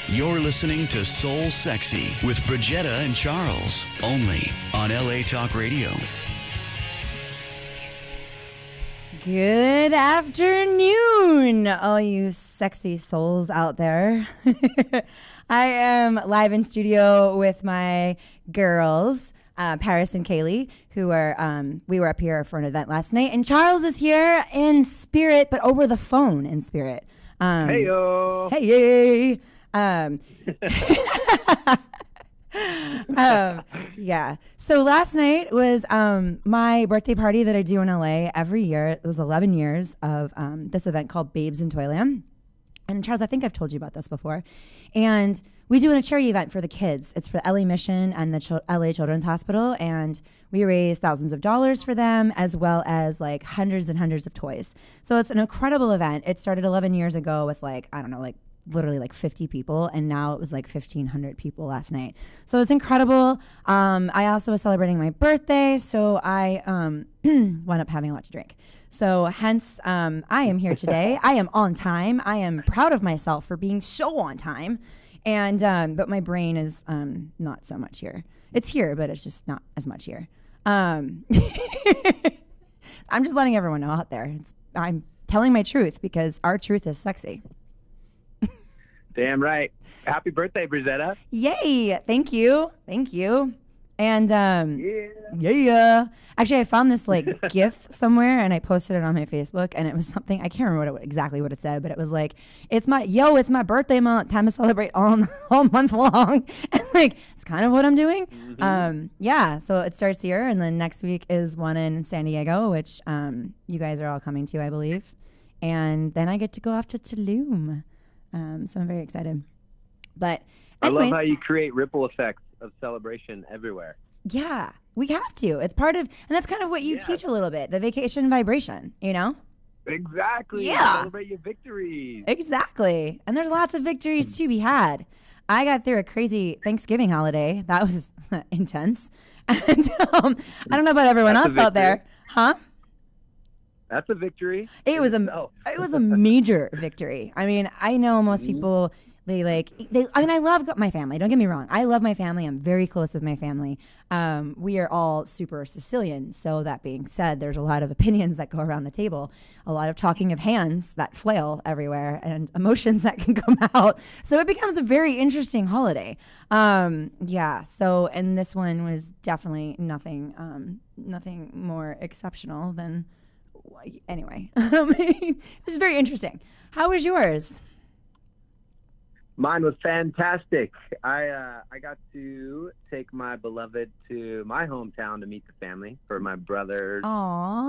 You're listening to Soul Sexy with Bridgetta and Charles, only on LA Talk Radio. Good afternoon, all you sexy souls out there. I am live in studio with my girls, Paris and Kaylee, who are, we were up here for an event last night, and Charles is here in spirit, but over the phone in spirit. Hey-yo. Hey. Yeah. So last night was my birthday party that I do in LA every year. It was 11 years of this event called Babes in Toyland. And Charles, I think I've told you about this before. And we do a charity event for the kids. It's for LA Mission and the LA Children's Hospital. And we raise thousands of dollars for them, as well as like hundreds and hundreds of toys. So it's an incredible event. It started 11 years ago with literally 50 people, and now it was like 1,500 people last night. So it's incredible. I also was celebrating my birthday, so I wound up having a lot to drink. So hence, I am here today. I am on time. I am proud of myself for being so on time. And but my brain is not so much here. It's here, but it's just not as much here. I'm just letting everyone know out there. I'm telling my truth because our truth is sexy. Damn right. Happy birthday, Bridgetta. Yay. Thank you. And yeah. Actually, I found this GIF somewhere and I posted it on my Facebook, and it was something, I can't remember exactly what it said, but it was like, it's my birthday month, time to celebrate all month long. And it's kind of what I'm doing. Mm-hmm. Yeah. So it starts here, and then next week is one in San Diego, which you guys are all coming to, I believe. And then I get to go off to Tulum. So I'm very excited. But anyways, I love how you create ripple effects of celebration everywhere. Yeah, we have to. It's part of, and that's kind of what you teach a little bit, the vacation vibration, you know? Exactly. Yeah. Celebrate your victories. Exactly. And there's lots of victories to be had. I got through a crazy Thanksgiving holiday. That was intense. And I don't know about everyone else out there. Huh? That's a victory. It was a major victory. I mean, I know most people, I love my family. Don't get me wrong. I love my family. I'm very close with my family. We are all super Sicilian. So that being said, there's a lot of opinions that go around the table, a lot of talking of hands that flail everywhere, and emotions that can come out. So it becomes a very interesting holiday. Yeah. So, and this one was definitely nothing more exceptional than. Anyway, it was very interesting. How was yours? Mine was fantastic. I got to take my beloved to my hometown to meet the family for my brother's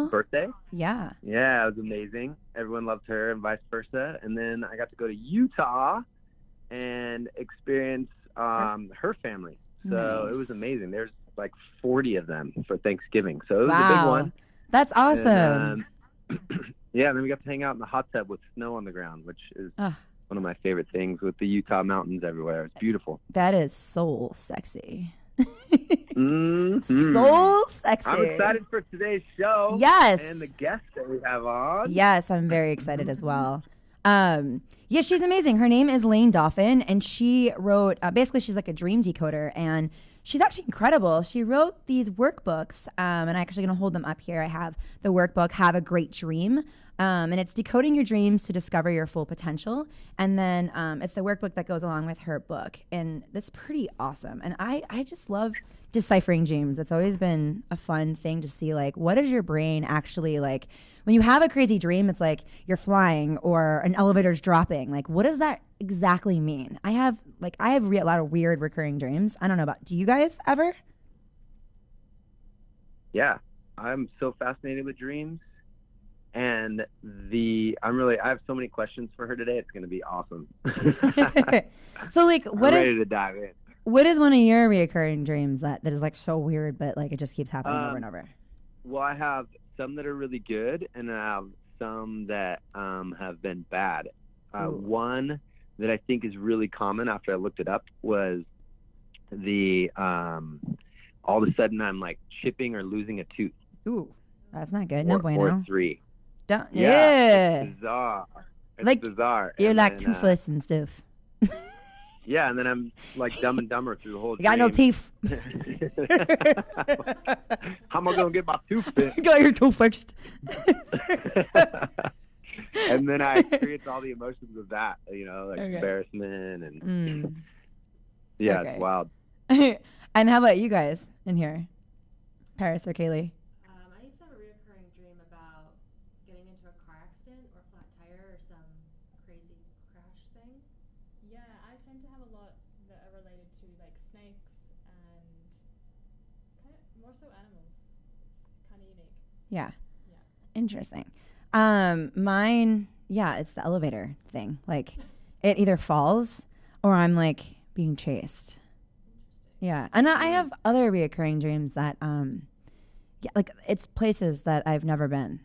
birthday. Yeah. Yeah, it was amazing. Everyone loved her and vice versa. And then I got to go to Utah and experience her family. So It was amazing. There's 40 of them for Thanksgiving. So it was a big one. That's awesome. And, yeah, and then we got to hang out in the hot tub with snow on the ground, which is one of my favorite things, with the Utah mountains everywhere. It's beautiful. That is soul sexy. Mm-hmm. Soul sexy. I'm excited for today's show. Yes. And the guests that we have on. Yes, I'm very excited as well. Yeah, she's amazing. Her name is Layne Dalfen, and she wrote, basically she's like a dream decoder, and she's actually incredible. She wrote these workbooks, and I'm actually going to hold them up here. I have the workbook, Have a Great Dream, and it's decoding your dreams to discover your full potential. And then it's the workbook that goes along with her book, and that's pretty awesome. And I just love deciphering dreams. It's always been a fun thing to see, what is your brain actually like? When you have a crazy dream, it's like you're flying or an elevator's dropping. What does that exactly mean? I have a lot of weird recurring dreams. I don't know about, do you guys ever? Yeah, I'm so fascinated with dreams, and I have so many questions for her today. It's going to be awesome. So I'm ready to dive in. What is one of your recurring dreams that is so weird, but it just keeps happening over and over? Well, I have some that are really good, and I have some that have been bad. Ooh. One that I think is really common after I looked it up was the all of a sudden I'm like chipping or losing a tooth. Ooh, that's not good. No bueno. Or 3. Don't, Yeah. It's bizarre. It's like, bizarre. You're and like then, toothless and stuff. Yeah, and then I'm like Dumb and Dumber through the whole You got no teeth. How am I going to get my tooth fixed? You got your tooth fixed. And then I experience all the emotions of that, like embarrassment and yeah, Okay. It's wild. And how about you guys in here? Paris or Kaylee? I used to have a recurring dream about getting into a car accident or flat tire or some crazy crash thing. Yeah, I tend to have a lot that are related to like snakes and kind of more so animals. It's kind of unique. Yeah. Yeah. Interesting. Mine, it's the elevator thing. Like, it either falls or I'm like being chased. Yeah, and I have other reoccurring dreams that, like it's places that I've never been,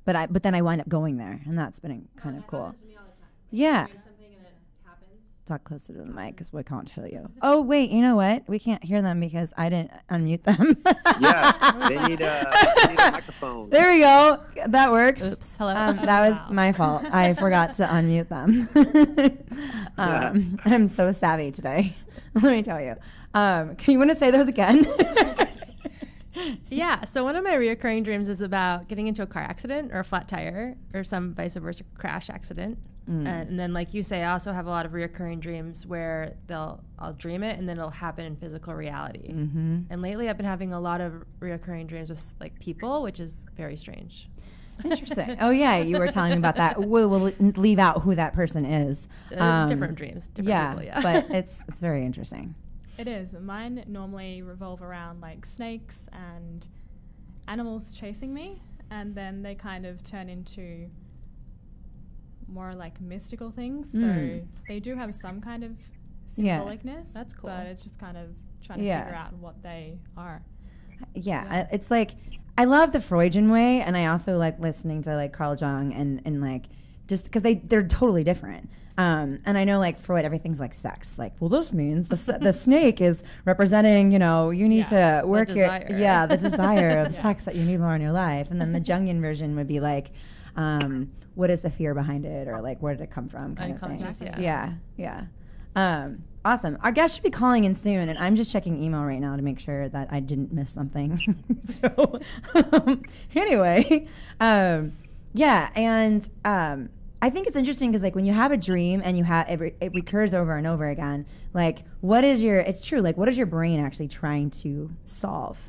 but then I wind up going there, and that's been kind of cool. To me all the time. Yeah. You dream something and it happens. Talk closer to the mic because we can't hear you. Oh wait, you know what? We can't hear them because I didn't unmute them. Yeah, they need a microphone. There we go. That works. Oops. Hello. That was my fault. I forgot to unmute them. I'm so savvy today. Let me tell you. Can you want to say those again? Yeah, so one of my reoccurring dreams is about getting into a car accident or a flat tire or some vice versa crash accident. And then, like you say, I also have a lot of reoccurring dreams where I'll dream it and then it'll happen in physical reality. And lately, I've been having a lot of reoccurring dreams with like people, which is very strange. Interesting. Oh yeah, you were telling me about that. We'll leave out who that person is. Different dreams, different people. Yeah, but it's very interesting. It is. Mine normally revolve around like snakes and animals chasing me, and then they kind of turn into more like mystical things. So they do have some kind of symbolicness. That's cool. But it's just kind of trying to figure out what they are. Yeah, it's like I love the Freudian way, and I also like listening to like Carl Jung and like just because they're totally different. And I know like Freud, everything's like sex. Like, well, this means the snake is representing, you need to work the desire of sex that you need more in your life. And then the Jungian version would be like, what is the fear behind it, or like where did it come from, kind of thing. Yeah. Awesome. Our guest should be calling in soon, and I'm just checking email right now to make sure that I didn't miss something. So anyway, I think it's interesting because like when you have a dream and it recurs over and over again, like what is your brain actually trying to solve,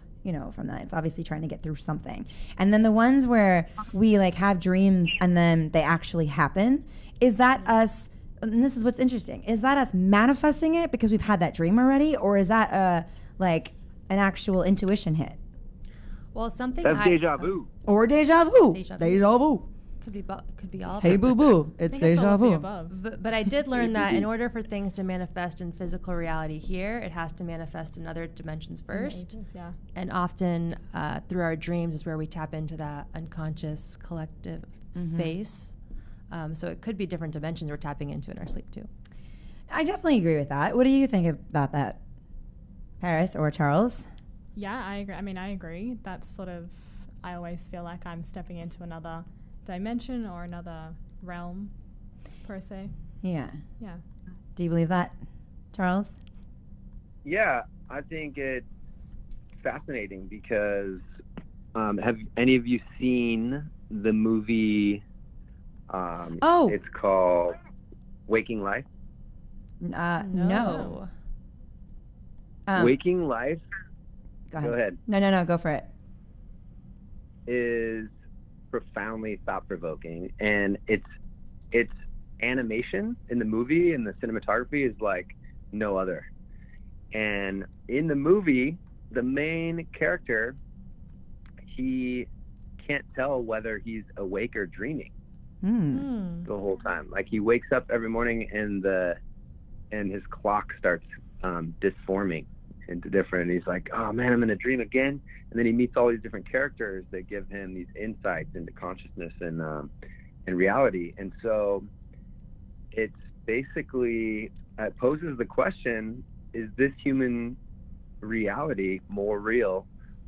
from that? It's obviously trying to get through something. And then the ones where we like have dreams and then they actually happen, is that us, and this is what's interesting, is that us manifesting it because we've had that dream already, or is that like an actual intuition hit? Well, something that's deja vu. Or deja vu. Deja vu. Could be all of Hey, them. boo boo. It's deja vu. But I did learn that in order for things to manifest in physical reality here, it has to manifest in other dimensions first. And often through our dreams is where we tap into that unconscious collective space. So it could be different dimensions we're tapping into in our sleep too. I definitely agree with that. What do you think about that, Paris or Charles? Yeah, I agree. I mean, I agree. That's sort of, I always feel like I'm stepping into another dimension or another realm, per se. Yeah. Yeah. Do you believe that, Charles? Yeah, I think it's fascinating because have any of you seen the movie? It's called Waking Life. No. Waking Life. Go ahead. Go ahead. No, go for it. Is profoundly thought-provoking, and its animation in the movie and the cinematography is like no other. And in the movie, the main character, he can't tell whether he's awake or dreaming the whole time. Like he wakes up every morning and his clock starts disforming into different. He's like, oh man, I'm in a dream again. And then he meets all these different characters that give him these insights into consciousness. And in reality. And so it's basically, it poses the question, is this human reality more real,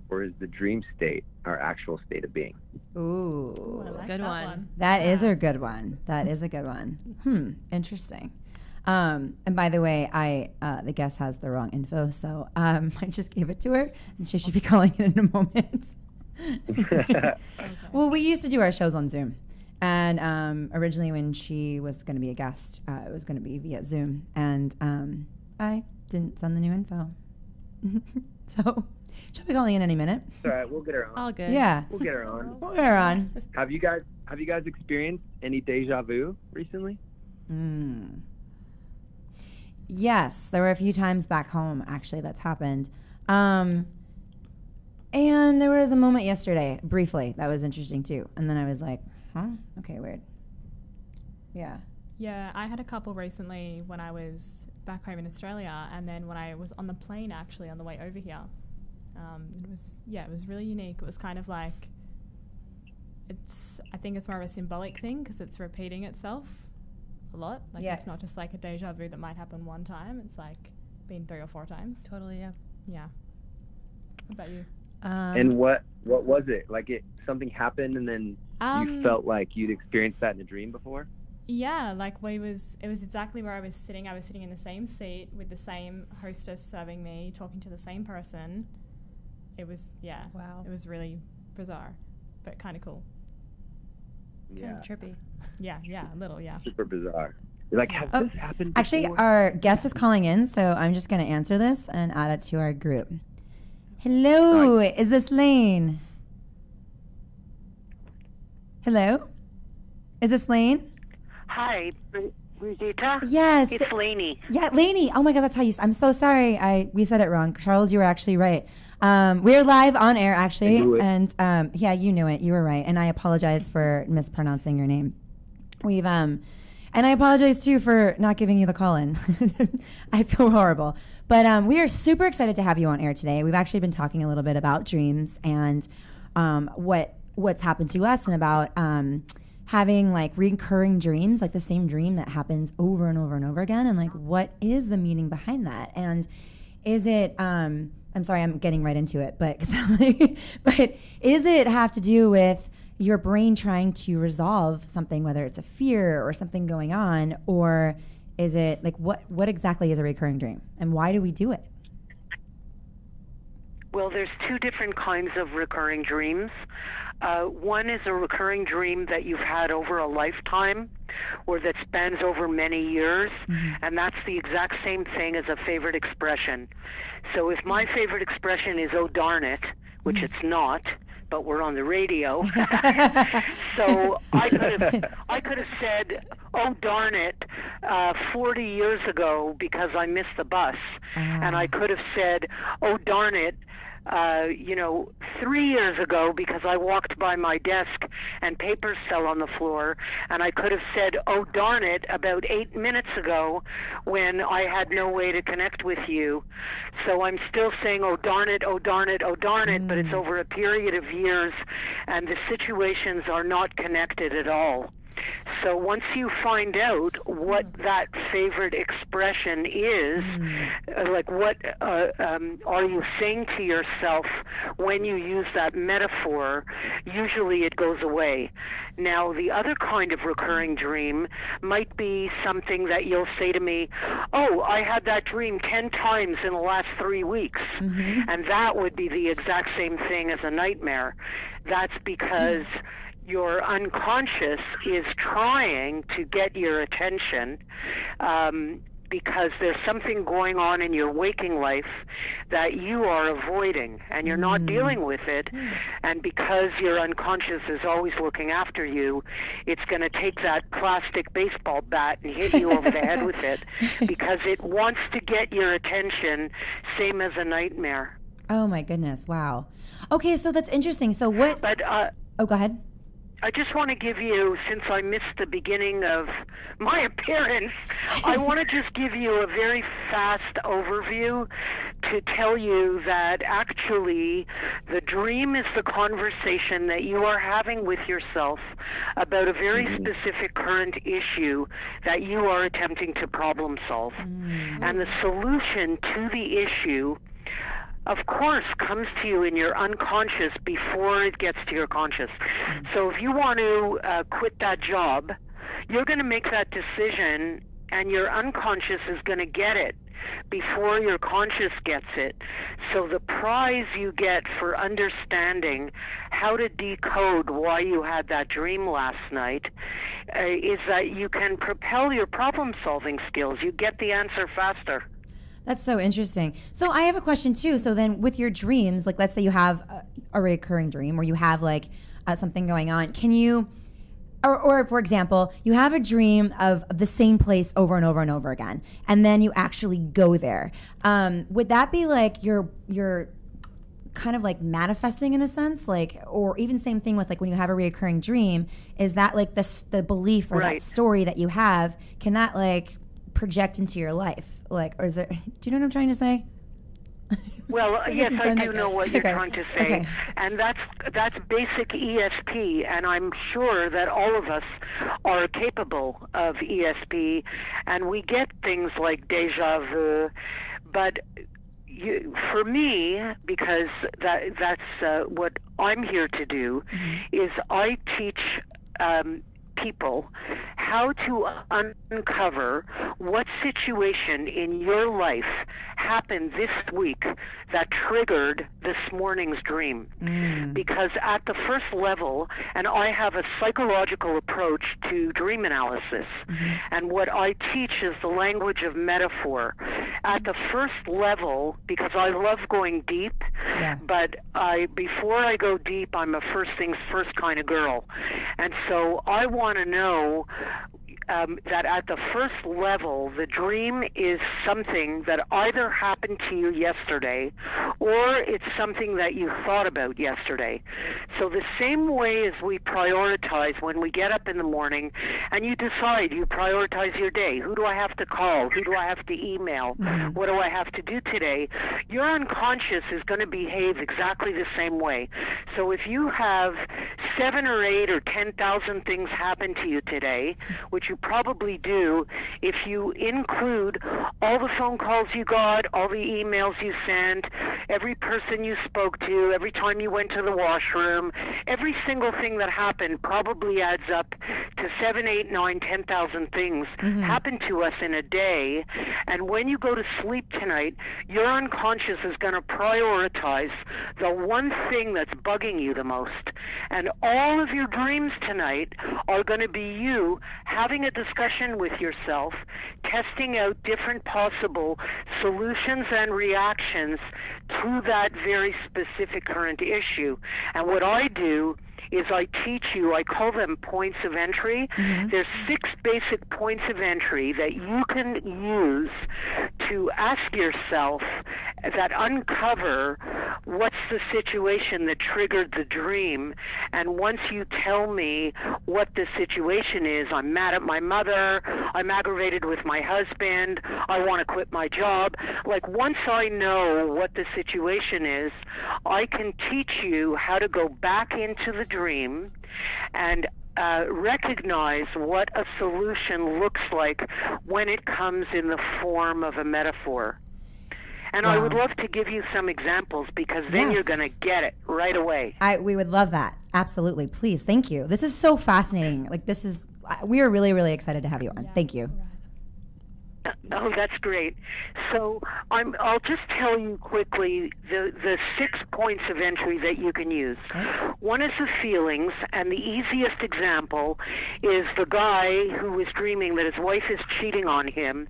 or is the dream state our actual state of being? Ooh, I like good that one. that is a good one. That is a good one. Interesting. And by the way, the guest has the wrong info, so I just gave it to her, and she should be calling in a moment. Okay. Well, we used to do our shows on Zoom, and originally when she was going to be a guest, it was going to be via Zoom, and I didn't send the new info, so she'll be calling in any minute. It's all right, we'll get her on. All good. Yeah, We'll get her on. we'll get her on. Have you guys experienced any deja vu recently? Yes, there were a few times back home actually that's happened. And there was a moment yesterday, briefly, that was interesting too. And then I was like, huh? Okay, weird. Yeah. Yeah, I had a couple recently when I was back home in Australia, and then when I was on the plane actually on the way over here. It was really unique. It was kind of like, I think it's more of a symbolic thing because it's repeating itself a lot. Like Yeah. it's not just like a deja vu that might happen one time. It's like been 3 or 4 times. Totally, yeah. Yeah. What about you? And what was it? Like something happened and then you felt like you'd experienced that in a dream before? Yeah, like it was exactly where I was sitting. I was sitting in the same seat with the same hostess serving me, talking to the same person. It was, yeah. Wow. It was really bizarre, but kind of cool. Yeah. Kind of trippy. Yeah, a little, yeah. Super bizarre. You're like, has this happened Actually, before? our guest is calling in, so I'm just going to answer this and add it to our group. Hello, is this Layne? Hello? Is this Layne? Hi, Bridgetta. Yes. It's Layne. Yeah, Layne. Oh my God, that's how you. I'm so sorry. We said it wrong. Charles, you were actually right. We're live on air, actually, I knew it. and yeah, you knew it. You were right, and I apologize for mispronouncing your name. And I apologize too for not giving you the call in. I feel horrible, but we are super excited to have you on air today. We've actually been talking a little bit about dreams and what's happened to us, and about having like recurring dreams, like the same dream that happens over and over and over again, and like what is the meaning behind that, and is it I'm sorry, I'm getting right into it, but but is it have to do with your brain trying to resolve something, whether it's a fear or something going on, or is it like what exactly is a recurring dream, and why do we do it? Well, there's 2 different kinds of recurring dreams. One is a recurring dream that you've had over a lifetime or that spans over many years, and that's the exact same thing as a favorite expression. So if my favorite expression is, oh, darn it, which it's not, but we're on the radio, so I could have said, oh, darn it, 40 years ago because I missed the bus, and I could have said, oh, darn it, 3 years ago because I walked by my desk and papers fell on the floor, and I could have said, oh, darn it, about 8 minutes ago when I had no way to connect with you. So I'm still saying, oh, darn it, oh, darn it, oh, darn it, but it's over a period of years, and the situations are not connected at all. So once you find out what that favorite expression is, like what are you saying to yourself when you use that metaphor, usually it goes away. Now, the other kind of recurring dream might be something that you'll say to me, oh, I had that dream 10 times in the last 3 weeks. And that would be the exact same thing as a nightmare. That's because your unconscious is trying to get your attention because there's something going on in your waking life that you are avoiding, and you're not dealing with it. And because your unconscious is always looking after you, it's going to take that plastic baseball bat and hit you over the head with it because it wants to get your attention, same as a nightmare. Oh my goodness! Wow. Okay, so that's interesting. So what? But oh, go ahead. I just want to give you, since I missed the beginning of my appearance, I want to just give you a very fast overview to to tell you that actually the dream is the conversation that you are having with yourself about a very specific current issue that you are attempting to problem solve. And the solution to the issue, of course, comes to you in your unconscious before it gets to your conscious. So if you want to quit that job, you're going to make that decision, and your unconscious is going to get it before your conscious gets it. So the prize you get for understanding how to decode why you had that dream last night is that you can propel your problem-solving skills. You get the answer faster. That's so interesting. So I have a question too. So then with your dreams, like let's say you have a recurring dream or you have like something going on, can you, or for example, you have a dream of the same place over and over and over again, and then you actually go there. Would that be like you're kind of like manifesting in a sense, like, or even same thing with like when you have a recurring dream, is that like the belief or that story that you have, can that like project into your life? Like, or is there, do you know what I'm trying to say? Well, yes, I do know what you're trying to say, and that's basic ESP, and I'm sure that all of us are capable of ESP, and we get things like deja vu, but for me, because that's what I'm here to do, is I teach people how to uncover what situation in your life happened this week that triggered this morning's dream. Because at the first level, and I have a psychological approach to dream analysis, and what I teach is the language of metaphor. At the first level, because I love going deep, but before I go deep, I'm a first things first kind of girl. And so I want to know that at the first level, the dream is something that either happened to you yesterday or it's something that you thought about yesterday. So the same way as we prioritize when we get up in the morning and you decide, you prioritize your day. Who do I have to call? Who do I have to email? What do I have to do today? Your unconscious is going to behave exactly the same way. So if you have 7 or 8 or 10,000 things happen to you today, which you probably do if you include all the phone calls you got, all the emails you sent, every person you spoke to, every time you went to the washroom, every single thing that happened probably adds up to 7, 8, 9, 10,000 things happen to us in a day. And when you go to sleep tonight, your unconscious is going to prioritize the one thing that's bugging you the most. And all of your dreams tonight are going to be you having a discussion with yourself, testing out different possible solutions and reactions to that very specific current issue. And what I do is I teach you, I call them points of entry. There's 6 basic points of entry that you can use to ask yourself that uncover what's the situation that triggered the dream. And once you tell me what the situation is, I'm mad at my mother, I'm aggravated with my husband, I want to quit my job. Like, once I know what the situation is, I can teach you how to go back into the dream and recognize what a solution looks like when it comes in the form of a metaphor. And I would love to give you some examples, because then you're going to get it right away. We would love that. Absolutely. Please. Thank you. This is so fascinating. Like, we are really, really excited to have you on. Thank you. Oh, that's great. So I'll just tell you quickly the 6 points of entry that you can use. One is the feelings, and the easiest example is the guy who was dreaming that his wife is cheating on him,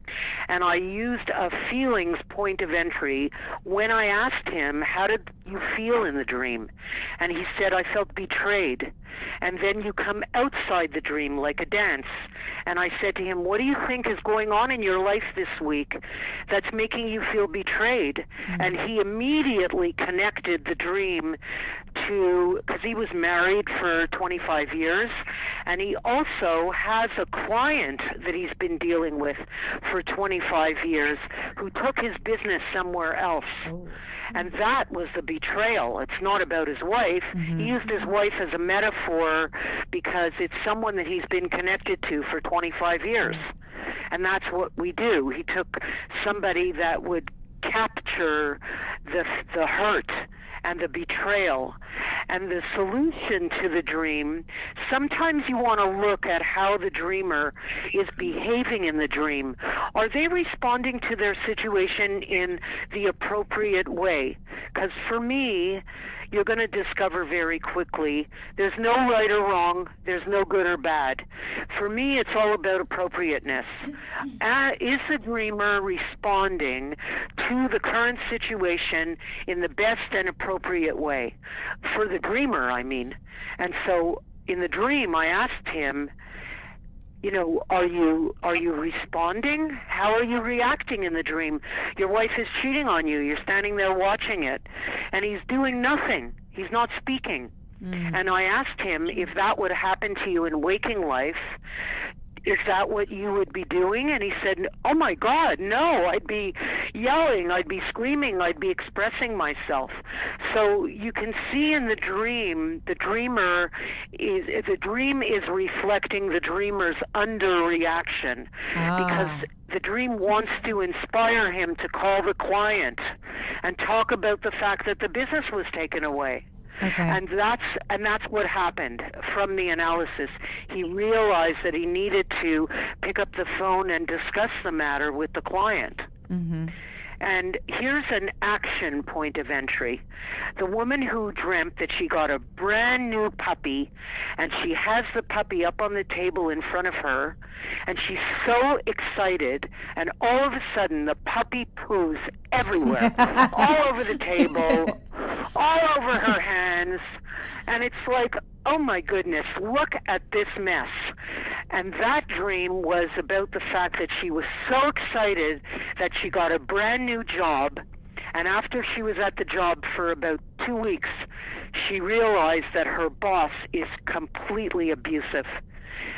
and I used a feelings point of entry when I asked him, how did you feel in the dream? And he said, I felt betrayed. And then you come outside the dream like a dance. And I said to him, what do you think is going on in your life this week that's making you feel betrayed? And he immediately connected the dream to, because he was married for 25 years, and he also has a client that he's been dealing with for 25 years who took his business somewhere else. And that was the betrayal. It's not about his wife. He used his wife as a metaphor because it's someone that he's been connected to for 25 years. And that's what we do. He took somebody that would capture the hurt and the betrayal. And the solution to the dream, sometimes you want to look at how the dreamer is behaving in the dream. Are they responding to their situation in the appropriate way? Because for me, you're going to discover very quickly there's no right or wrong, there's no good or bad. For me, it's all about appropriateness. Is the dreamer responding to the current situation in the best and appropriate way? For the dreamer, I mean. And so in the dream, I asked him, you know, are you responding? How are you reacting in the dream? Your wife is cheating on you. You're standing there watching it, and he's doing nothing. He's not speaking. And I asked him if that would happen to you in waking life, is that what you would be doing? And he said, oh my God, no, I'd be yelling, I'd be screaming, I'd be expressing myself. So you can see in the dream, the dream is reflecting the dreamer's underreaction, because the dream wants to inspire him to call the client and talk about the fact that the business was taken away. And that's what happened from the analysis. He realized that he needed to pick up the phone and discuss the matter with the client. And here's an action point of entry. The woman who dreamt that she got a brand new puppy, and she has the puppy up on the table in front of her, and she's so excited, and all of a sudden the puppy poos everywhere, all over the table, all over her hands, and it's like, oh my goodness, look at this mess. And that dream was about the fact that she was so excited that she got a brand new job, and after she was at the job for about 2 weeks, she realized that her boss is completely abusive.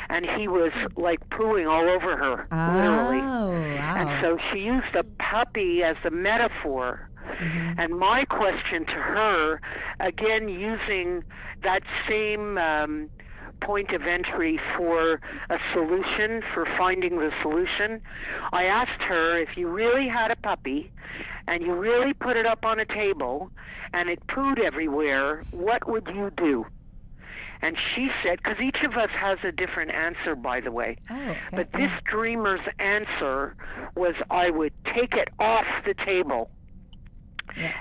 And he was like pooing all over her, literally. And so she used the puppy as a metaphor. And my question to her, again using that same point of entry for a solution, for finding the solution, I asked her, if you really had a puppy and you really put it up on a table and it pooed everywhere, what would you do? And she said, because each of us has a different answer, by the way. But this dreamer's answer was, I would take it off the table.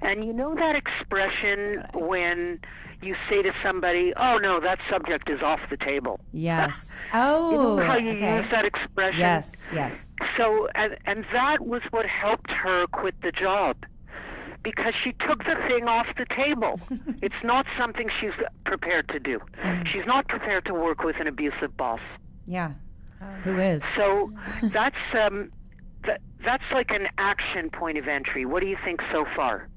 And you know that expression when you say to somebody, oh no, that subject is off the table? Yes. You know how you use that expression? Yes. So, and that was what helped her quit the job, because she took the thing off the table. It's not something she's prepared to do. She's not prepared to work with an abusive boss. Who is? So that's like an action point of entry. What do you think so far?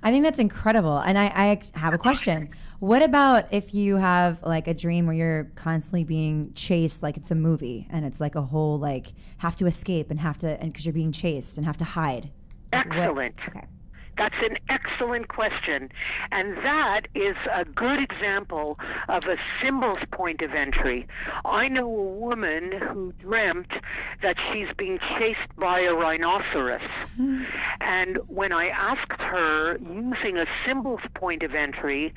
I think that's incredible. And I have a question. What about if you have like a dream where you're constantly being chased, like it's a movie, and it's like a whole like have to escape and because you're being chased and have to hide? Excellent. Okay. That's an excellent question. And that is a good example of a symbols point of entry. I know a woman who dreamt that she's being chased by a rhinoceros. And when I asked her, using a symbols point of entry,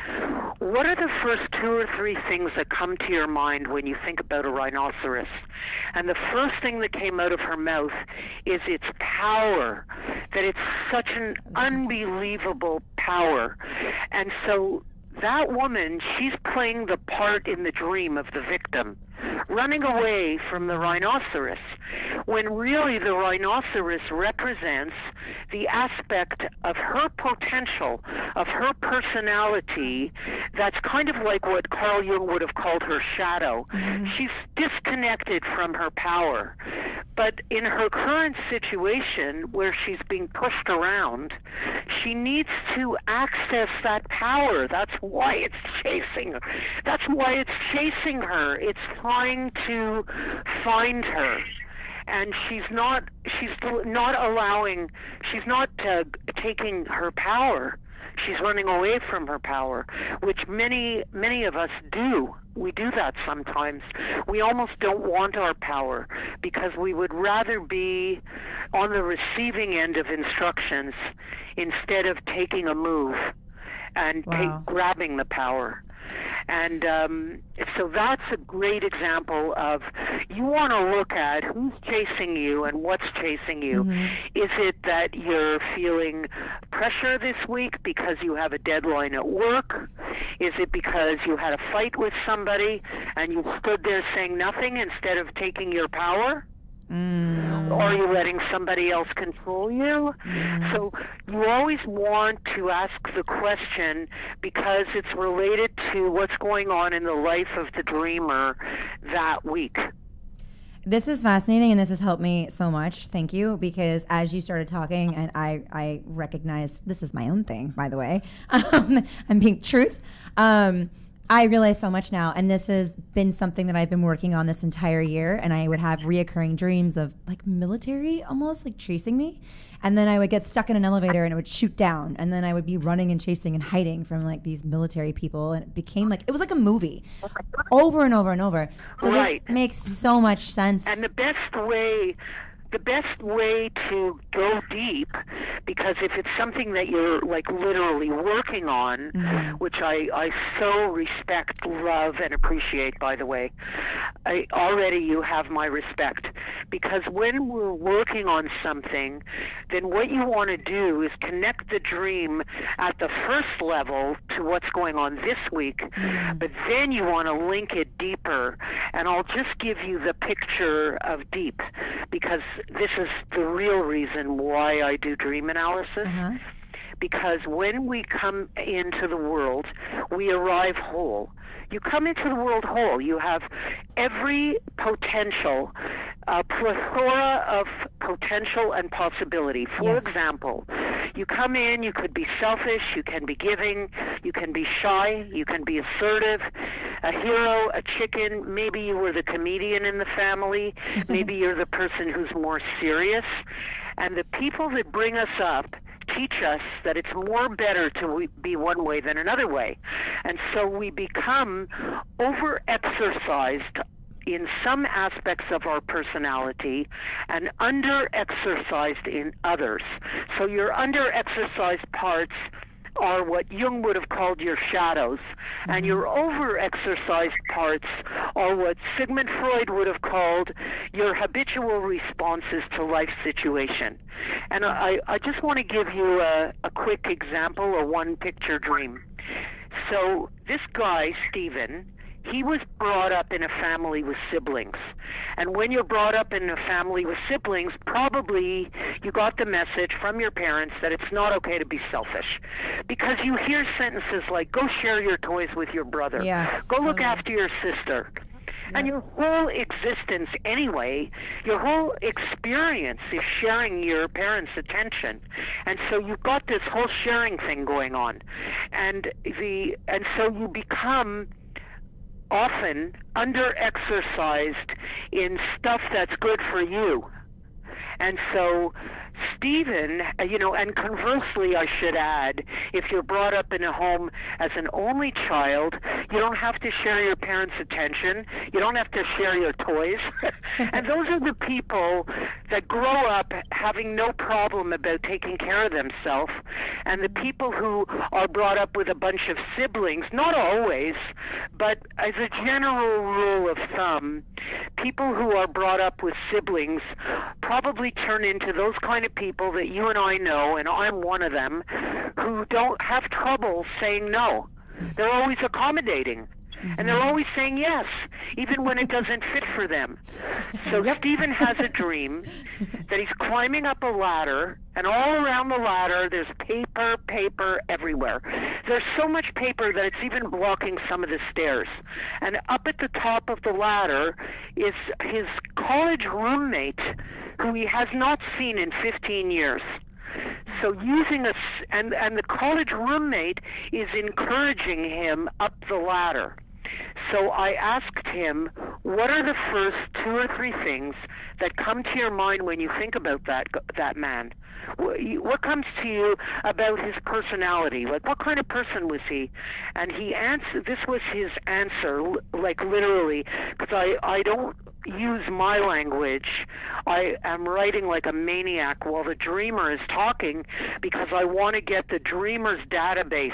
what are the first 2 or 3 things that come to your mind when you think about a rhinoceros? And the first thing that came out of her mouth is its power, that it's such an unbelievable power. And so that woman, she's playing the part in the dream of the victim, running away from the rhinoceros, when really the rhinoceros represents the aspect of her potential, of her personality, that's kind of like what Carl Jung would have called her shadow. She's disconnected from her power. But in her current situation where she's being pushed around, she needs to access that power. That's why it's chasing her. That's why it's chasing her. It's trying to find her. And she's not taking her power. She's running away from her power, which many of us do. We do that sometimes. We almost don't want our power because we would rather be on the receiving end of instructions instead of taking a move and grabbing the power. And so that's a great example of, you want to look at who's chasing you and what's chasing you. Is it that you're feeling pressure this week because you have a deadline at work? Is it because you had a fight with somebody and you stood there saying nothing instead of taking your power? Or are you letting somebody else control you? So you always want to ask the question because it's related to what's going on in the life of the dreamer that week. This is fascinating, and this has helped me so much. Thank you, because as you started talking, and I recognize this is my own thing, by the way. I'm being truth. I realize so much now, and this has been something that I've been working on this entire year, and I would have reoccurring dreams of like military almost like chasing me, and then I would get stuck in an elevator and it would shoot down, and then I would be running and chasing and hiding from like these military people, and it became like, it was like a movie over and over and over. So this makes so much sense. And the best way to go deep, because if it's something that you're like literally working on, which I so respect, love, and appreciate, by the way, already you have my respect, because when we're working on something, then what you want to do is connect the dream at the first level to what's going on this week, but then you want to link it deeper. And I'll just give you the picture of deep, because this is the real reason why I do dream analysis. Because when we come into the world, we arrive whole. You come into the world whole. You have every potential, plethora of potential and possibility. For example, you come in, you could be selfish, you can be giving, you can be shy, you can be assertive, a hero, a chicken. Maybe you were the comedian in the family. Maybe you're the person who's more serious. And the people that bring us up teach us that it's more better to be one way than another way. And so we become over-exercised in some aspects of our personality and under-exercised in others. So your under-exercised parts are what Jung would have called your shadows, and your over-exercised parts are what Sigmund Freud would have called your habitual responses to life situation. And I just want to give you a quick example, a one-picture dream. So this guy, Stephen, he was brought up in a family with siblings. And when you're brought up in a family with siblings, probably you got the message from your parents that it's not okay to be selfish. Because you hear sentences like, go share your toys with your brother. Go look after your sister. And your whole existence anyway, your whole experience is sharing your parents' attention. And so you've got this whole sharing thing going on. And so you become often under-exercised in stuff that's good for you. And so Stephen, and conversely, I should add, if you're brought up in a home as an only child, you don't have to share your parents' attention. You don't have to share your toys. And those are the people that grow up having no problem about taking care of themselves. And the people who are brought up with a bunch of siblings, not always, but as a general rule of thumb, people who are brought up with siblings probably turn into those kind of people that you and I know, and I'm one of them, who don't have trouble saying no. They're always accommodating. And they're always saying yes, even when it doesn't fit for them. So Stephen has a dream that he's climbing up a ladder, and all around the ladder there's paper everywhere. There's so much paper that it's even blocking some of the stairs. And up at the top of the ladder is his college roommate, who he has not seen in 15 years. So and the college roommate is encouraging him up the ladder. So I asked him, what are the first 2 or 3 things that come to your mind when you think about that man? What comes to you about his personality? Like, what kind of person was he? And he answered, this was his answer, like literally, because I don't use my language. I am writing like a maniac while the dreamer is talking, because I want to get the dreamer's database.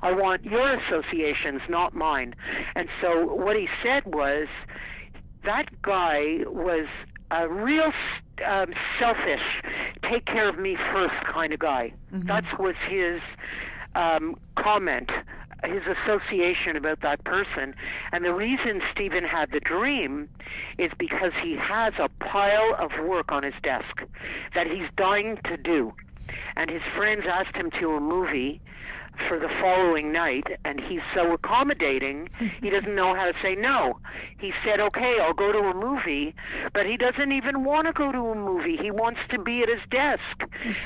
I want your associations, not mine. And so what he said was, that guy was a real selfish, take care of me first kind of guy. That was his comment, his association about that person. And the reason Stephen had the dream is because he has a pile of work on his desk that he's dying to do. And his friends asked him to a movie for the following night, and he's so accommodating, he doesn't know how to say no. He said, okay, I'll go to a movie, but he doesn't even want to go to a movie. He wants to be at his desk.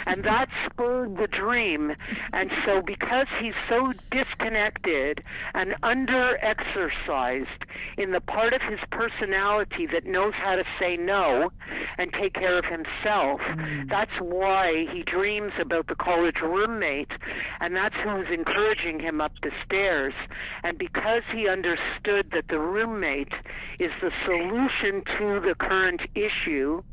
And that spurred the dream. And so because he's so disconnected and under-exercised in the part of his personality that knows how to say no and take care of himself, that's why he dreams about the college roommate, and that's who's encouraging him up the stairs. And because he understood that the roommate is the solution to the current issue,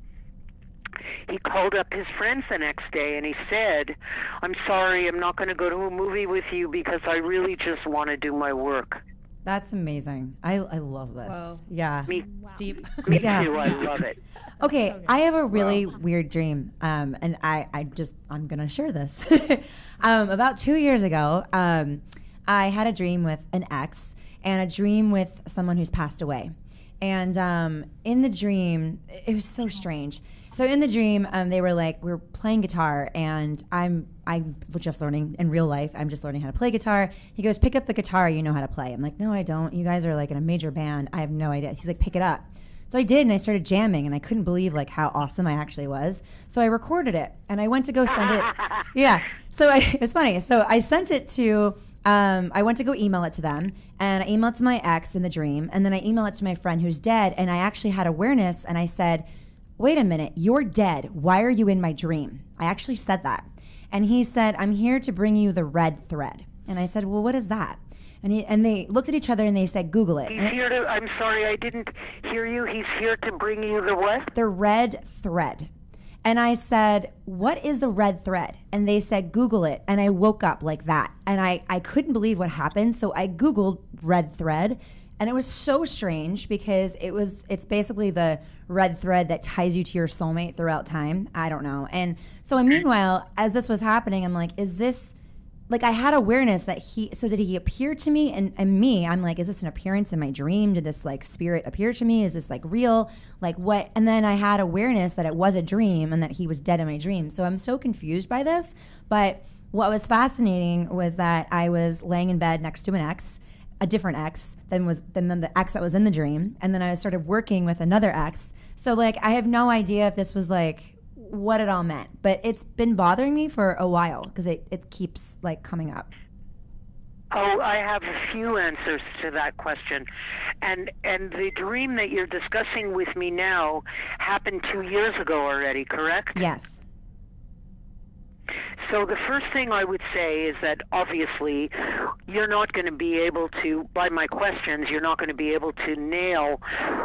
he called up his friends the next day and he said, I'm sorry, I'm not going to go to a movie with you because I really just want to do my work. That's amazing. I love this. Whoa. Yeah. Me, It's deep. me Yes. too, I love it. Okay, So good. I have a really weird dream, and I'm gonna share this. About 2 years ago, I had a dream with an ex and a dream with someone who's passed away. And in the dream, it was so strange. So in the dream, they were like, we were playing guitar, and I'm just learning in real life. I'm just learning how to play guitar. He goes, pick up the guitar. You know how to play. I'm like, no, I don't. You guys are like in a major band. I have no idea. He's like, pick it up. So I did, and I started jamming, and I couldn't believe like how awesome I actually was. So I recorded it, and I went to go send it. Yeah. So it's funny. So I sent it to. I went to go email it to them, and I emailed it to my ex in the dream, and then I emailed it to my friend who's dead, and I actually had awareness, and I said, wait a minute, you're dead. Why are you in my dream? I actually said that. And he said, I'm here to bring you the red thread. And I said, well, what is that? And they looked at each other and they said, Google it. He's here to, I'm sorry, I didn't hear you. He's here to bring you the what? The red thread. And I said, what is the red thread? And they said, Google it. And I woke up like that. And I couldn't believe what happened. So I Googled red thread. And it was so strange because it's basically the red thread that ties you to your soulmate throughout time. I don't know. And so meanwhile, as this was happening, I'm like, is this, like I had awareness that did he appear to me? And me, I'm like, is this an appearance in my dream? Did this like spirit appear to me? Is this like real? Like what? And then I had awareness that it was a dream and that he was dead in my dream. So I'm so confused by this. But what was fascinating was that I was laying in bed next to an ex, a different ex than the ex that was in the dream. And then I started working with another ex. So like, I have no idea if this was like, what it all meant, but it's been bothering me for a while because it keeps like coming up. Oh, I have a few answers to that question. And the dream that you're discussing with me now happened 2 years ago already, correct? Yes. So the first thing I would say is that obviously you're not going to be able to, by my questions, you're not going to be able to nail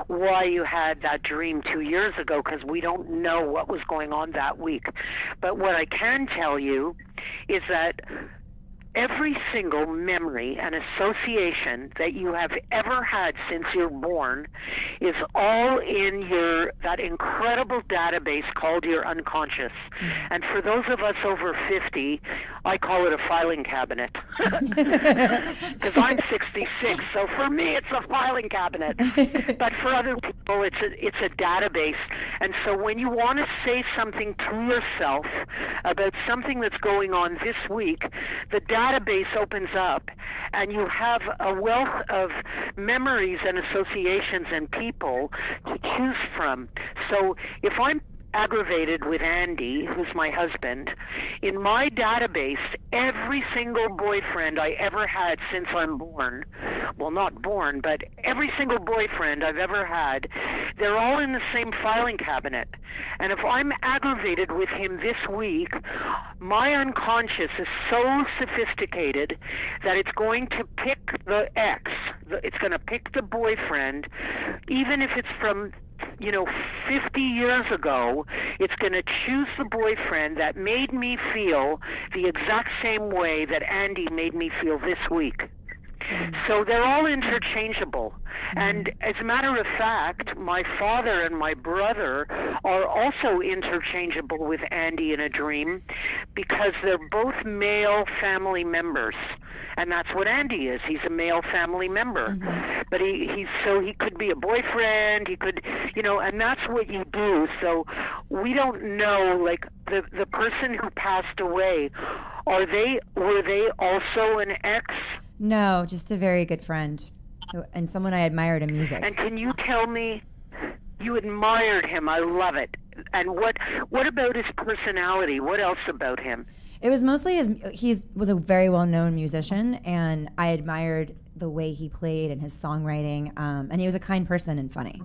why you had that dream 2 years ago because we don't know what was going on that week. But what I can tell you is that every single memory and association that you have ever had since you're born is all in that incredible database called your unconscious. And for those of us over 50, I call it a filing cabinet. Because I'm 66, so for me it's a filing cabinet. But for other people it's a database. And so when you want to say something to yourself about something that's going on this week, the database opens up and you have a wealth of memories and associations and people to choose from. So if I'm aggravated with Andy, who's my husband, in my database, every single boyfriend I ever had since I'm born, well, not born, but every single boyfriend I've ever had, they're all in the same filing cabinet. And if I'm aggravated with him this week, my unconscious is so sophisticated that it's going to pick the ex, it's going to pick the boyfriend, even if it's from 50 years ago, it's going to choose the boyfriend that made me feel the exact same way that Andy made me feel this week. So they're all interchangeable. And as a matter of fact, my father and my brother are also interchangeable with Andy in a dream because they're both male family members. And that's what Andy is. He's a male family member. But he could be a boyfriend, he could, and that's what you do. So we don't know, like, the person who passed away, were they also an ex? No, just a very good friend and someone I admired in music. And can you tell me, you admired him? I love it. And what about his personality? What else about him? It was mostly he was a very well-known musician, and I admired the way he played and his songwriting, and he was a kind person and funny.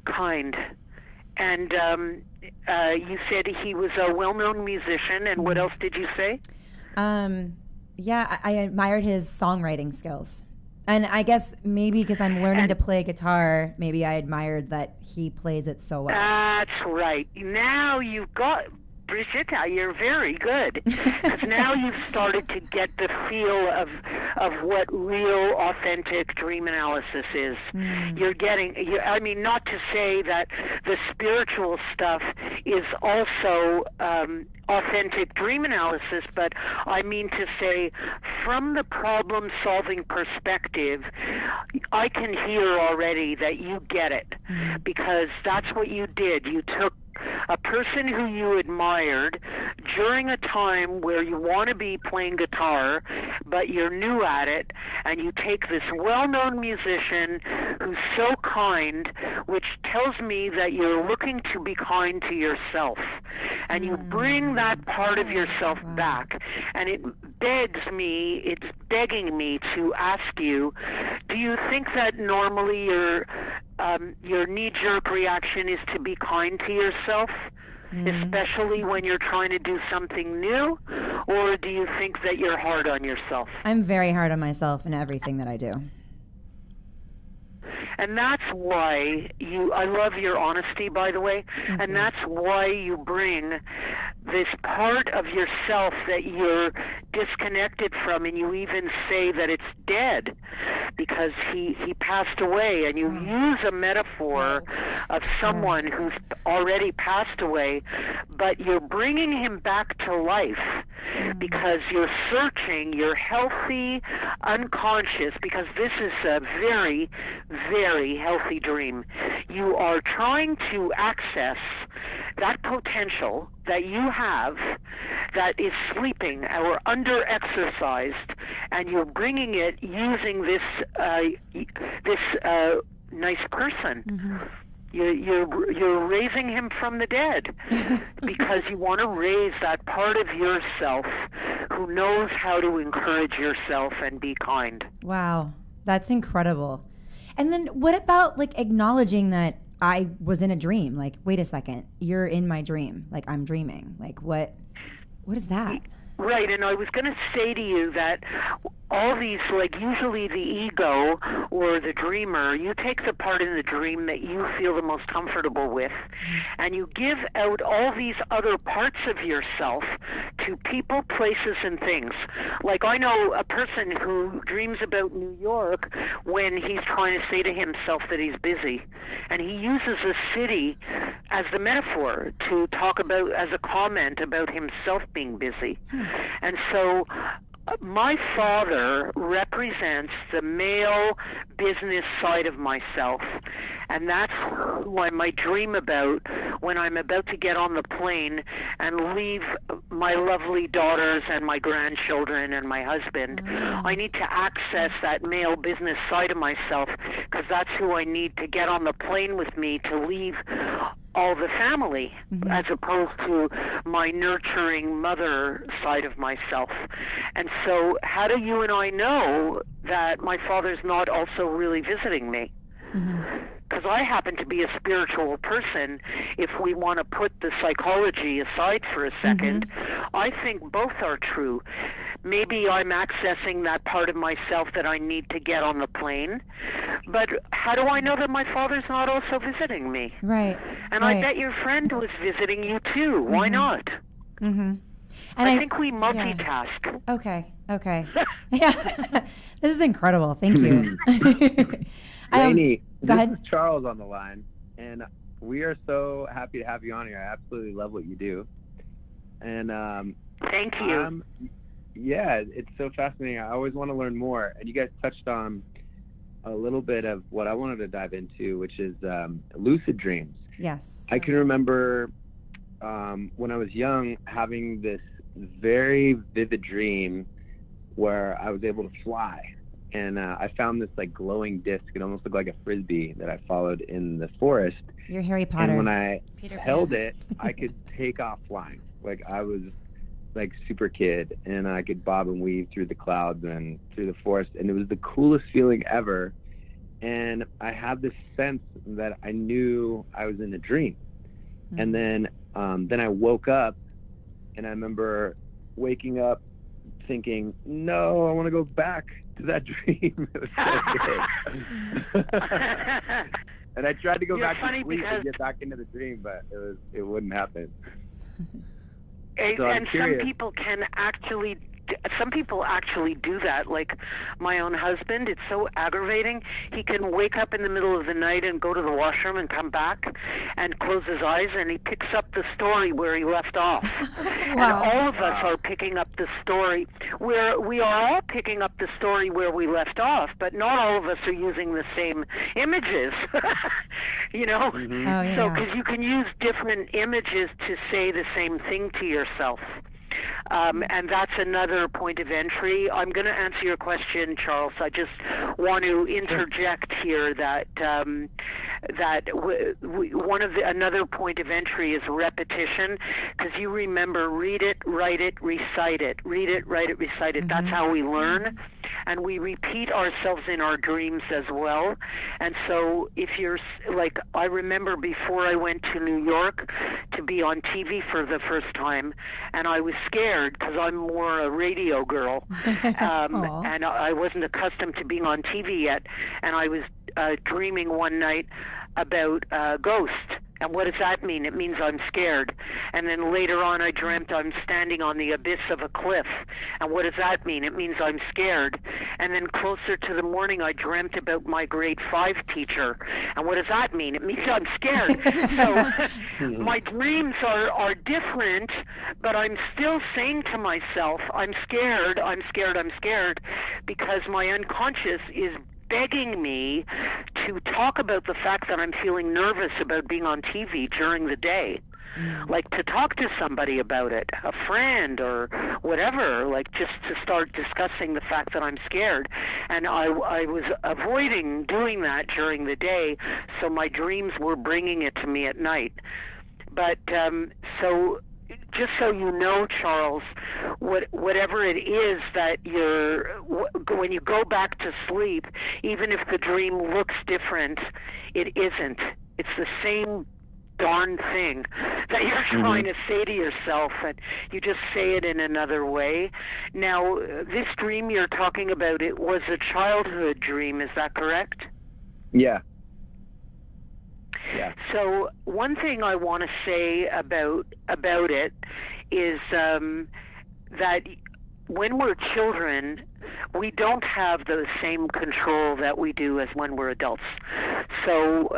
Kind. And you said he was a well-known musician, and what else did you say? Yeah, I admired his songwriting skills. And I guess maybe because I'm learning to play guitar, maybe I admired that he plays it so well. That's right. Now you've got... Bridgetta, you're very good. Because now you've started to get the feel of what real, authentic dream analysis is. You're getting, not to say that the spiritual stuff is also authentic dream analysis, but I mean to say from the problem-solving perspective, I can hear already that you get it. Because that's what you did. You took a person who you admired during a time where you want to be playing guitar, but you're new at it, and you take this well-known musician who's so kind, which tells me that you're looking to be kind to yourself, and you bring that part of yourself back, and it's begging me to ask you, do you think that normally your knee-jerk reaction is to be kind to yourself, especially when you're trying to do something new, or do you think that you're hard on yourself? I'm very hard on myself in everything that I do. And that's why I love your honesty, by the way, and that's why you bring this part of yourself that you're disconnected from, and you even say that it's dead because he passed away, and you use a metaphor of someone who's already passed away, but you're bringing him back to life because you're searching, you're healthy, unconscious, because this is a very, very healthy dream. You are trying to access that potential that you have that is sleeping or under-exercised, and you're bringing it using this nice person. You're raising him from the dead because you want to raise that part of yourself who knows how to encourage yourself and be kind. Wow, that's incredible. And then what about like acknowledging that I was in a dream? Like, wait a second, you're in my dream. Like, I'm dreaming. Like, what is that? Right, and I was going to say to you that all these, like usually the ego or the dreamer, you take the part in the dream that you feel the most comfortable with, and you give out all these other parts of yourself to people, places, and things. Like I know a person who dreams about New York when he's trying to say to himself that he's busy, and he uses a city as the metaphor to talk about, as a comment about himself being busy. And so my father represents the male business side of myself, And that's who I might dream about when I'm about to get on the plane and leave my lovely daughters and my grandchildren and my husband. I need to access that male business side of myself, because that's who I need to get on the plane with me to leave all the family, as opposed to my nurturing mother side of myself. And so how do you and I know that my father's not also really visiting me? Because I happen to be a spiritual person. If we want to put the psychology aside for a second, I think both are true. Maybe I'm accessing that part of myself that I need to get on the plane, but how do I know that my father's not also visiting me? Right. And I bet your friend was visiting you too. Why not? And I think we multitask. Yeah. Okay. Yeah. This is incredible. Thank you. Layne, go ahead. This is Charles on the line, and we are so happy to have you on here. I absolutely love what you do. And thank you. Yeah, it's so fascinating. I always want to learn more. And you guys touched on a little bit of what I wanted to dive into, which is lucid dreams. Yes. I can remember when I was young having this very vivid dream where I was able to fly. And I found this like glowing disc. It almost looked like a frisbee that I followed in the forest. You're Harry Potter. And when I held it, I could take off flying. Like I was like super kid, and I could bob and weave through the clouds and through the forest, and it was the coolest feeling ever. And I had this sense that I knew I was in a dream. And then I woke up, and I remember waking up thinking, no, I want to go back to that dream. It was so good. And I tried to go back to sleep and get back into the dream, but it wouldn't happen. So and some people actually do that. Like my own husband, it's so aggravating. He can wake up in the middle of the night and go to the washroom and come back and close his eyes, and he picks up the story where he left off. And all of us are picking up the story where we are all picking up the story where we left off, but not all of us are using the same images. You know? So because you can use different images to say the same thing to yourself. And that's another point of entry. I'm going to answer your question, Charles. I just want to interject here that another point of entry is repetition, because you remember, read it, write it, recite it. Read it, write it, recite it. That's how we learn. And we repeat ourselves in our dreams as well. And so if you're, like, I remember before I went to New York to be on TV for the first time, and I was scared because I'm more a radio girl, and I wasn't accustomed to being on TV yet, and I was dreaming one night about ghosts. And what does that mean? It means I'm scared. And then later on I dreamt I'm standing on the abyss of a cliff. And what does that mean? It means I'm scared. And then closer to the morning I dreamt about my grade 5 teacher. And what does that mean? It means I'm scared. So my dreams are different, but I'm still saying to myself, I'm scared, I'm scared, I'm scared, because my unconscious is begging me to talk about the fact that I'm feeling nervous about being on TV during the day. Like to talk to somebody about it, a friend or whatever, like just to start discussing the fact that I'm scared. And I was avoiding doing that during the day, so my dreams were bringing it to me at night. But so just so you know, Charles, whatever it is that when you go back to sleep, even if the dream looks different, it isn't. It's the same darn thing that you're trying to say to yourself, and you just say it in another way. Now, this dream you're talking about, it was a childhood dream, is that correct? Yeah. So one thing I want to say about it is that when we're children, we don't have the same control that we do as when we're adults. So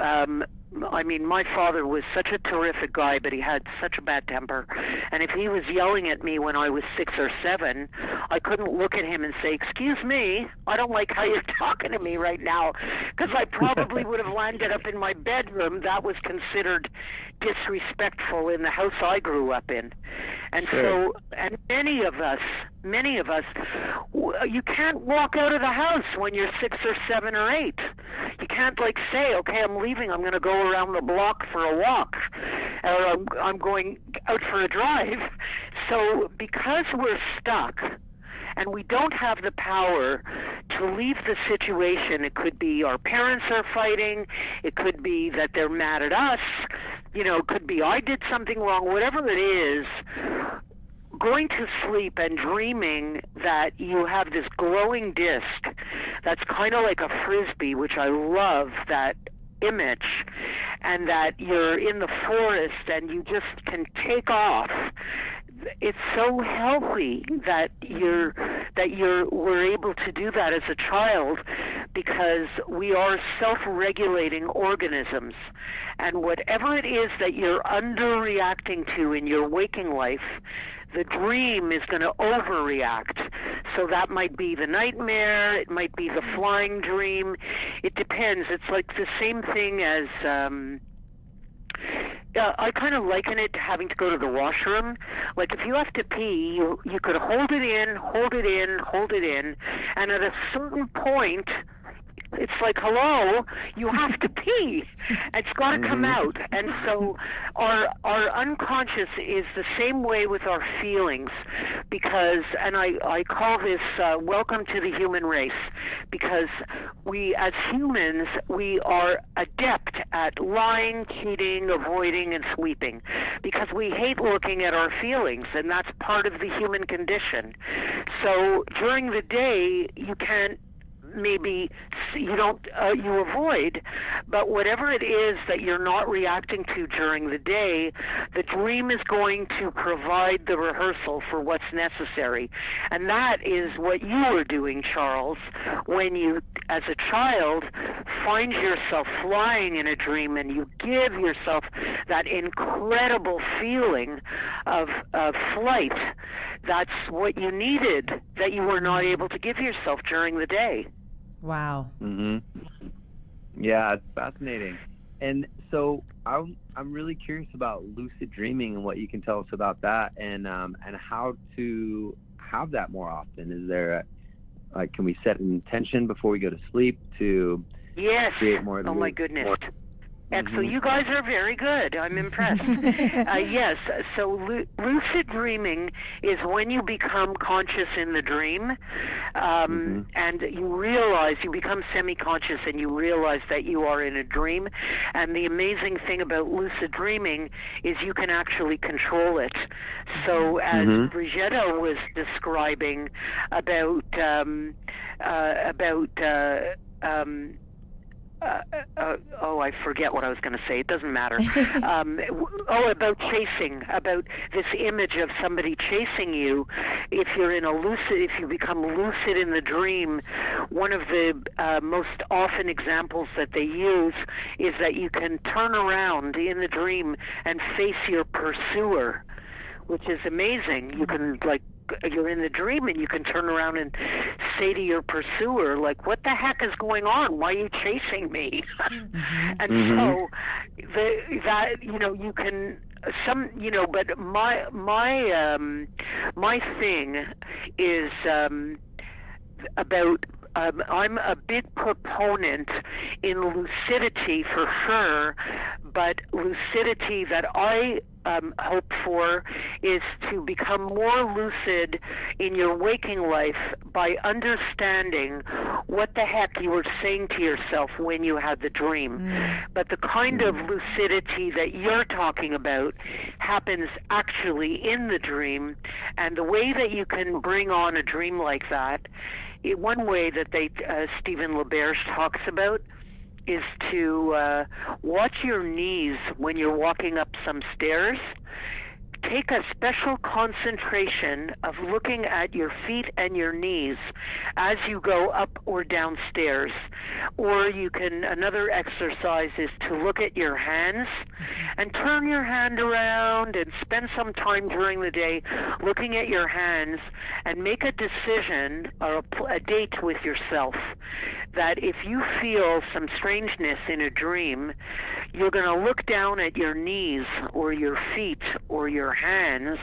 I mean, my father was such a terrific guy, but he had such a bad temper. And if he was yelling at me when I was 6 or 7, I couldn't look at him and say, "Excuse me, I don't like how you're talking to me right now," because I probably would have landed up in my bedroom. That was considered disrespectful in the house I grew up in. And Sure. so, and many of us, you can't walk out of the house when you're 6 or 7 or 8. You can't like say, "Okay, I'm leaving. I'm going to go around the block for a walk, or I'm going out for a drive." So because we're stuck and we don't have the power to leave the situation, it could be our parents are fighting, it could be that they're mad at us, it could be I did something wrong, whatever it is, going to sleep and dreaming that you have this glowing disc that's kind of like a frisbee, which I love that image, and that you're in the forest and you just can take off. It's so healthy that we're able to do that as a child, because we are self-regulating organisms, and whatever it is that you're underreacting to in your waking life, the dream is going to overreact. So that might be the nightmare, it might be the flying dream, it depends. It's like the same thing as I kind of liken it to having to go to the washroom. Like if you have to pee, you could hold it in, and at a certain point, it's like, hello, you have to pee. It's got to come out. And so our unconscious is the same way with our feelings, because, and I call this welcome to the human race, because we as humans, we are adept at lying, cheating, avoiding, and sweeping, because we hate looking at our feelings, and that's part of the human condition. So during the day, you can't, maybe you avoid, but whatever it is that you're not reacting to during the day, the dream is going to provide the rehearsal for what's necessary. And that is what you were doing, Charles, when you, as a child, find yourself flying in a dream and you give yourself that incredible feeling of flight. That's what you needed, that you were not able to give yourself during the day. Wow. Yeah, it's fascinating. And so I'm really curious about lucid dreaming and what you can tell us about that, and how to have that more often. Is there can we set an intention before we go to sleep to create more? Oh my goodness. Excellent. You guys are very good. I'm impressed. Yes. So lucid dreaming is when you become conscious in the dream, and you become semi-conscious and you realize that you are in a dream. And the amazing thing about lucid dreaming is you can actually control it. So as Bridgetta was describing about I forget what I was going to say. It doesn't matter. About chasing, about this image of somebody chasing you. If you become lucid in the dream, one of the most often examples that they use is that you can turn around in the dream and face your pursuer, which is amazing. You can you're in the dream and you can turn around and say to your pursuer, like, what the heck is going on? Why are you chasing me? And so you can but my thing is about I'm a big proponent in lucidity for sure, but lucidity that I hope for is to become more lucid in your waking life by understanding what the heck you were saying to yourself when you had the dream. But the kind of lucidity that you're talking about happens actually in the dream, and the way that you can bring on a dream like that, one way that Stephen LaBerge talks about is to watch your knees when you're walking up some stairs. take a special concentration of looking at your feet and your knees as you go up or downstairs. Or another exercise is to look at your hands and turn your hand around and spend some time during the day looking at your hands and make a decision or a date with yourself that if you feel some strangeness in a dream, you're going to look down at your knees or your feet or your hands,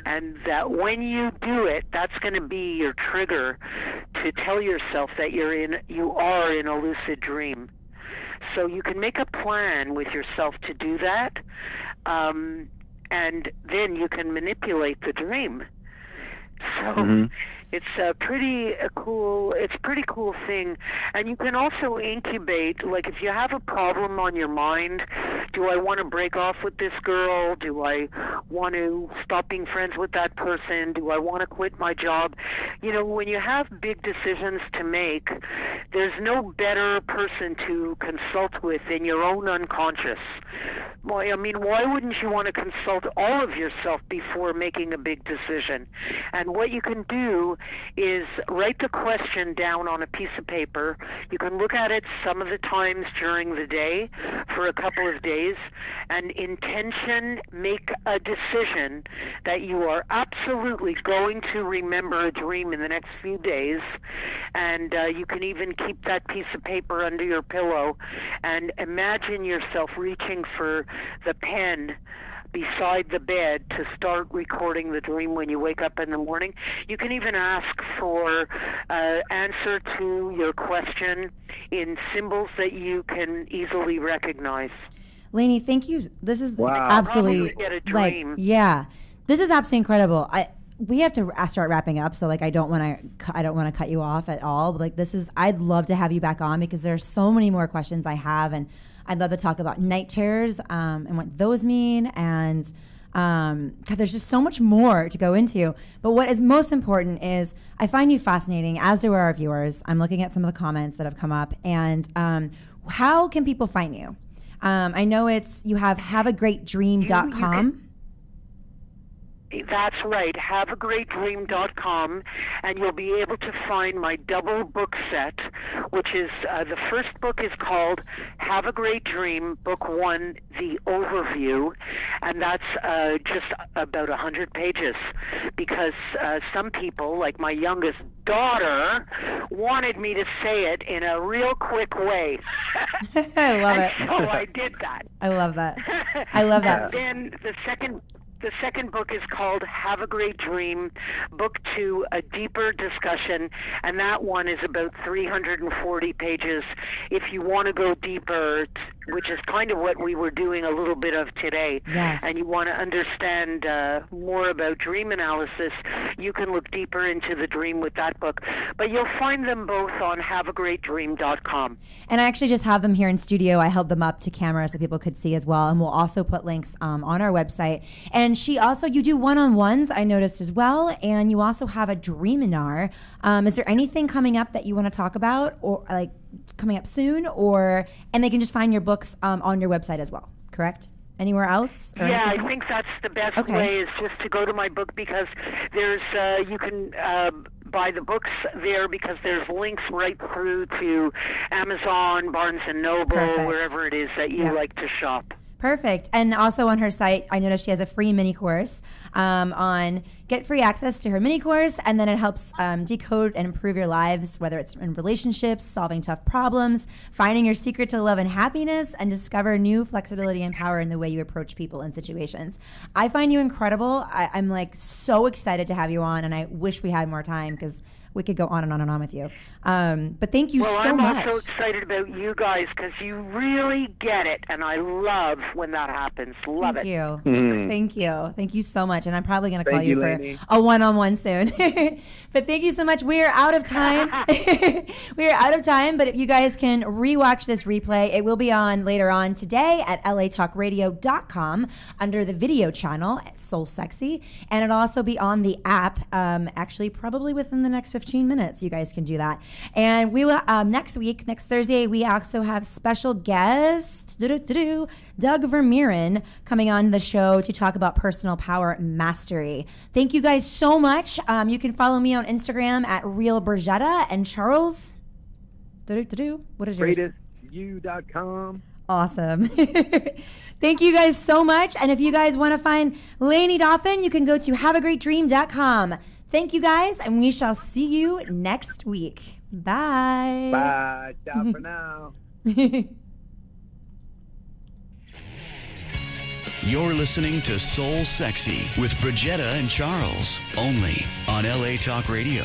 and that when you do it, that's going to be your trigger to tell yourself that you are in a lucid dream. So you can make a plan with yourself to do that, and then you can manipulate the dream. So it's a pretty cool thing. And you can also incubate, like if you have a problem on your mind, do I want to break off with this girl? Do I want to stop being friends with that person? Do I want to quit my job? You know, when you have big decisions to make, there's no better person to consult with than your own unconscious. Well, I mean, why wouldn't you want to consult all of yourself before making a big decision? And what you can do is write the question down on a piece of paper. You can look at it some of the times during the day for a couple of days, and make a decision that you are absolutely going to remember a dream in the next few days. And you can even keep that piece of paper under your pillow and imagine yourself reaching for the pen beside the bed to start recording the dream when you wake up in the morning. You can even ask for answer to your question in symbols that you can easily recognize. Layne, thank you. This is Wow. absolutely Get a dream. This is absolutely incredible. We have to start wrapping up, so like I don't want to cut you off at all. But like I'd love to have you back on because there's so many more questions I have, and I'd love to talk about night terrors and what those mean, and God, there's just so much more to go into. But what is most important is I find you fascinating, as do our viewers. I'm looking at some of the comments that have come up, and how can people find you? I know you have haveagreatdream.com. That's right, haveagreatdream.com, and you'll be able to find my double book set, which is, the first book is called Have a Great Dream, Book 1, The Overview, and that's just about 100 pages, because some people, like my youngest daughter, wanted me to say it in a real quick way. I love it. So I did that. I love that. I love that. And then the second book is called Have a Great Dream, Book 2, A Deeper Discussion, and that one is about 340 pages. If you want to go deeper, which is kind of what we were doing a little bit of today, yes, and you want to understand more about dream analysis, you can look deeper into the dream with that book. But you'll find them both on haveagreatdream.com. And I actually just have them here in studio. I held them up to camera so people could see as well, and we'll also put links on our website. And you do one-on-ones, I noticed as well, and you also have a Dreaminar. Is there anything coming up that you want to talk about, or like coming up soon, and they can just find your books on your website as well, correct? Anywhere else? Yeah, I think that's the best way, is just to go to my book, because there's you can buy the books there, because there's links right through to Amazon, Barnes & Noble, Perfect. Wherever it is that you like to shop. Perfect. And also on her site, I noticed she has a free mini course on get free access to her mini course, and then it helps decode and improve your lives, whether it's in relationships, solving tough problems, finding your secret to love and happiness, and discover new flexibility and power in the way you approach people and situations. I find you incredible. I'm like so excited to have you on, and I wish we had more time because we could go on and on and on with you. But thank you so much. I'm also excited about you guys, because you really get it, and I love when that happens. Love Thank it. you. Mm. Thank you. Thank you so much. And I'm probably going to call Thank you you, for Layne. a one-on-one soon. But thank you so much. We are out of time. We are out of time, but if you guys can rewatch this replay, it will be on later on today at latalkradio.com under the video channel, Soul Sexy. And it'll also be on the app, actually probably within the next 15 15 minutes. You guys can do that. And we will, next Thursday, we also have special guest, Doug Vermeeren, coming on the show to talk about personal power mastery. Thank you guys so much. You can follow me on Instagram at Real Bridgetta, and Charles, what is yours? GreatestYou.com. Awesome. Thank you guys so much. And if you guys want to find Layne Dalfen, you can go to haveagreatdream.com. Thank you guys, and we shall see you next week. Bye. Bye. Ciao for now. You're listening to Soul Sexy with Bridgetta and Charles, only on LA Talk Radio.